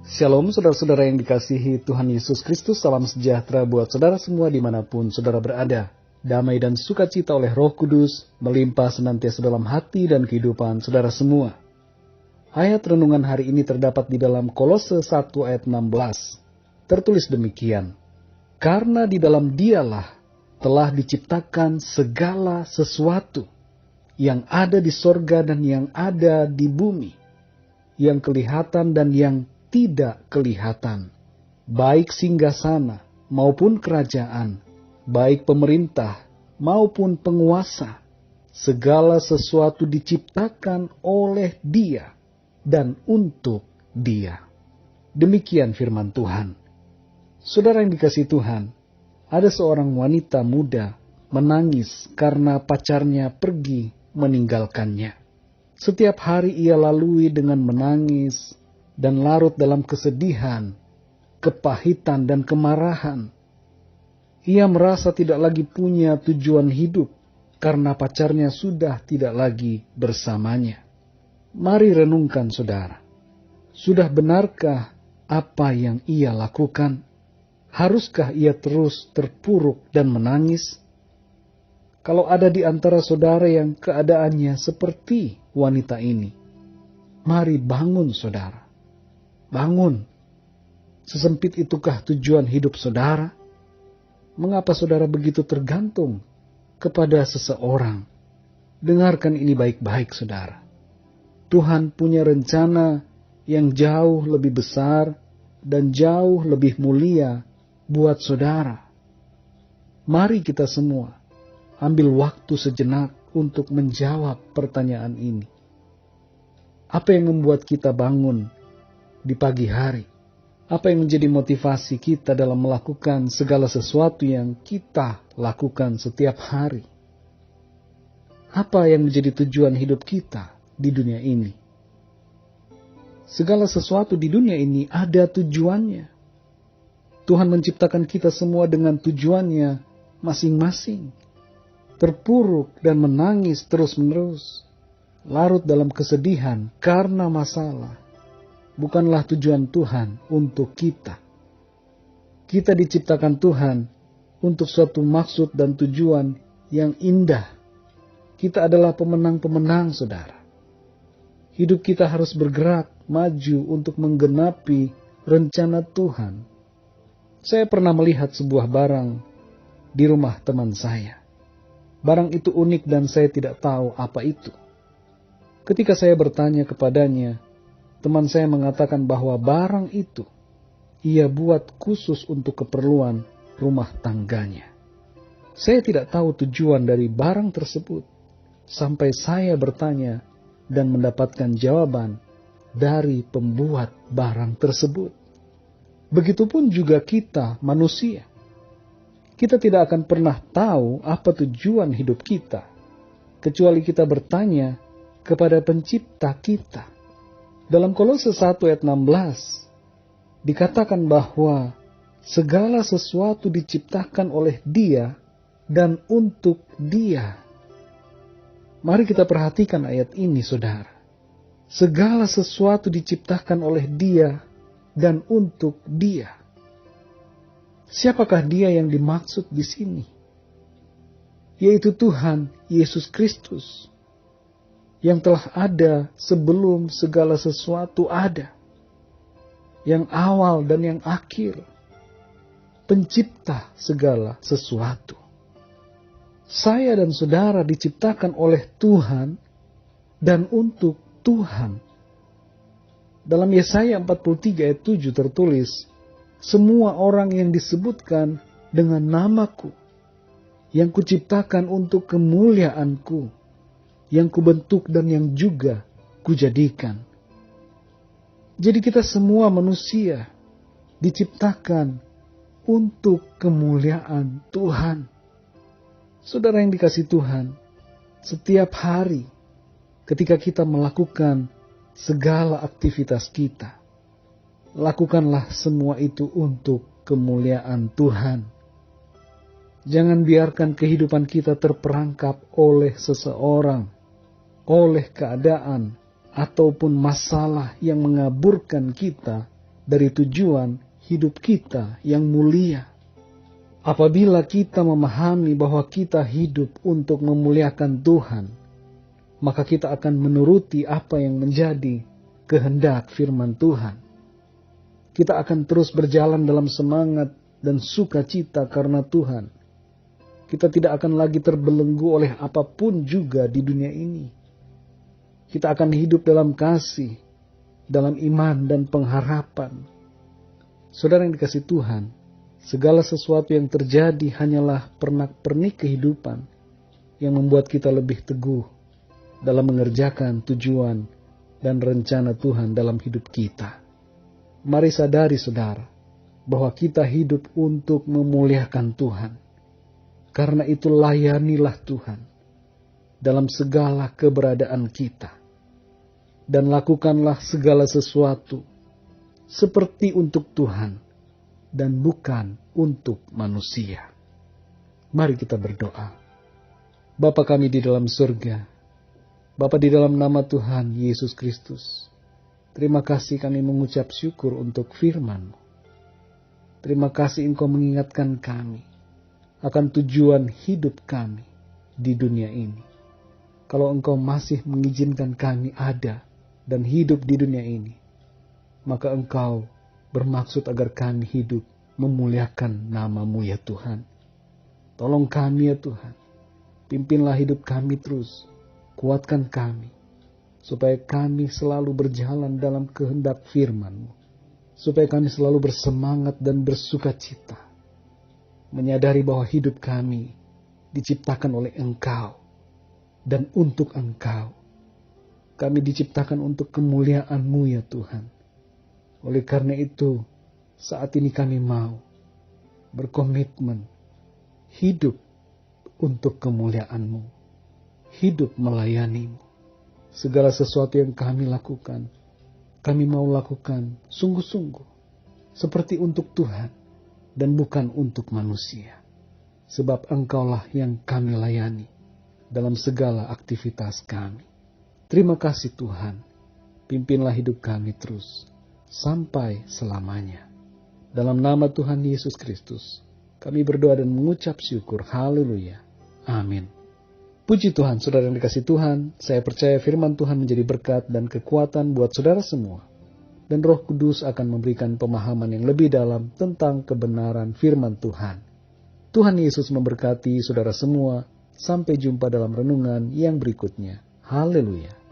Shalom saudara-saudara yang dikasihi Tuhan Yesus Kristus, salam sejahtera buat saudara semua dimanapun saudara berada. Damai dan sukacita oleh Roh Kudus melimpah senantiasa dalam hati dan kehidupan saudara semua. Ayat renungan hari ini terdapat di dalam Kolose 1 ayat 16. Tertulis demikian, karena di dalam Dialah telah diciptakan segala sesuatu yang ada di sorga dan yang ada di bumi, yang kelihatan dan yang tidak kelihatan, baik singgasana maupun kerajaan, baik pemerintah maupun penguasa. Segala sesuatu diciptakan oleh Dia dan untuk Dia. Demikian firman Tuhan. Saudara yang dikasihi Tuhan, ada seorang wanita muda menangis karena pacarnya pergi meninggalkannya. Setiap hari ia lalui dengan menangis dan larut dalam kesedihan, kepahitan, dan kemarahan. Ia merasa tidak lagi punya tujuan hidup karena pacarnya sudah tidak lagi bersamanya. Mari renungkan saudara, sudah benarkah apa yang ia lakukan? Haruskah ia terus terpuruk dan menangis? Kalau ada di antara saudara yang keadaannya seperti wanita ini, mari bangun saudara. Bangun. Sesempit itukah tujuan hidup saudara? Mengapa saudara begitu tergantung kepada seseorang? Dengarkan ini baik-baik saudara. Tuhan punya rencana yang jauh lebih besar dan jauh lebih mulia buat saudara. Mari kita semua ambil waktu sejenak untuk menjawab pertanyaan ini. Apa yang membuat kita bangun di pagi hari? Apa yang menjadi motivasi kita dalam melakukan segala sesuatu yang kita lakukan setiap hari? Apa yang menjadi tujuan hidup kita di dunia ini? Segala sesuatu di dunia ini ada tujuannya. Tuhan menciptakan kita semua dengan tujuannya masing-masing. Terpuruk dan menangis terus-menerus, larut dalam kesedihan karena masalah, bukanlah tujuan Tuhan untuk kita. Kita diciptakan Tuhan untuk suatu maksud dan tujuan yang indah. Kita adalah pemenang-pemenang, saudara. Hidup kita harus bergerak maju untuk menggenapi rencana Tuhan. Saya pernah melihat sebuah barang di rumah teman saya. Barang itu unik dan saya tidak tahu apa itu. Ketika saya bertanya kepadanya, teman saya mengatakan bahwa barang itu ia buat khusus untuk keperluan rumah tangganya. Saya tidak tahu tujuan dari barang tersebut sampai saya bertanya dan mendapatkan jawaban dari pembuat barang tersebut. Begitupun juga kita manusia. Kita tidak akan pernah tahu apa tujuan hidup kita kecuali kita bertanya kepada pencipta kita. Dalam Kolose 1 ayat 16 dikatakan bahwa segala sesuatu diciptakan oleh Dia dan untuk Dia. Mari kita perhatikan ayat ini saudara. Segala sesuatu diciptakan oleh Dia dan untuk Dia. Siapakah Dia yang dimaksud di sini? Yaitu Tuhan Yesus Kristus, yang telah ada sebelum segala sesuatu ada, yang awal dan yang akhir, pencipta segala sesuatu. Saya dan saudara diciptakan oleh Tuhan dan untuk Tuhan. Dalam Yesaya 43 ayat 7 tertulis, semua orang yang disebutkan dengan namaku, yang kuciptakan untuk kemuliaanku, yang kubentuk dan yang juga kujadikan. Jadi kita semua manusia diciptakan untuk kemuliaan Tuhan. Saudara yang dikasihi Tuhan, setiap hari ketika kita melakukan segala aktivitas kita, lakukanlah semua itu untuk kemuliaan Tuhan. Jangan biarkan kehidupan kita terperangkap oleh seseorang, oleh keadaan, ataupun masalah yang mengaburkan kita dari tujuan hidup kita yang mulia. Apabila kita memahami bahwa kita hidup untuk memuliakan Tuhan, maka kita akan menuruti apa yang menjadi kehendak firman Tuhan. Kita akan terus berjalan dalam semangat dan sukacita karena Tuhan. Kita tidak akan lagi terbelenggu oleh apapun juga di dunia ini. Kita akan hidup dalam kasih, dalam iman dan pengharapan. Saudara yang dikasihi Tuhan, segala sesuatu yang terjadi hanyalah pernak-pernik kehidupan yang membuat kita lebih teguh dalam mengerjakan tujuan dan rencana Tuhan dalam hidup kita. Mari sadari saudara, bahwa kita hidup untuk memuliakan Tuhan. Karena itu layanilah Tuhan dalam segala keberadaan kita. Dan lakukanlah segala sesuatu seperti untuk Tuhan dan bukan untuk manusia. Mari kita berdoa. Bapa kami di dalam surga, Bapa di dalam nama Tuhan Yesus Kristus, terima kasih kami mengucap syukur untuk firman-Mu. Terima kasih Engkau mengingatkan kami akan tujuan hidup kami di dunia ini. Kalau Engkau masih mengizinkan kami ada dan hidup di dunia ini, maka Engkau bermaksud agar kami hidup memuliakan nama-Mu ya Tuhan. Tolong kami ya Tuhan, pimpinlah hidup kami terus, kuatkan kami, supaya kami selalu berjalan dalam kehendak firman-Mu, supaya kami selalu bersemangat dan bersuka cita, menyadari bahwa hidup kami diciptakan oleh Engkau dan untuk Engkau. Kami diciptakan untuk kemuliaan-Mu ya Tuhan. Oleh karena itu, saat ini kami mau berkomitmen hidup untuk kemuliaan-Mu, hidup melayani-Mu. Segala sesuatu yang kami lakukan, kami mau lakukan sungguh-sungguh, seperti untuk Tuhan dan bukan untuk manusia. Sebab Engkaulah yang kami layani dalam segala aktivitas kami. Terima kasih Tuhan, pimpinlah hidup kami terus, sampai selamanya. Dalam nama Tuhan Yesus Kristus, kami berdoa dan mengucap syukur. Haleluya. Amin. Puji Tuhan, saudara yang dikasihi Tuhan, saya percaya firman Tuhan menjadi berkat dan kekuatan buat saudara semua. Dan Roh Kudus akan memberikan pemahaman yang lebih dalam tentang kebenaran firman Tuhan. Tuhan Yesus memberkati saudara semua. Sampai jumpa dalam renungan yang berikutnya. Haleluya.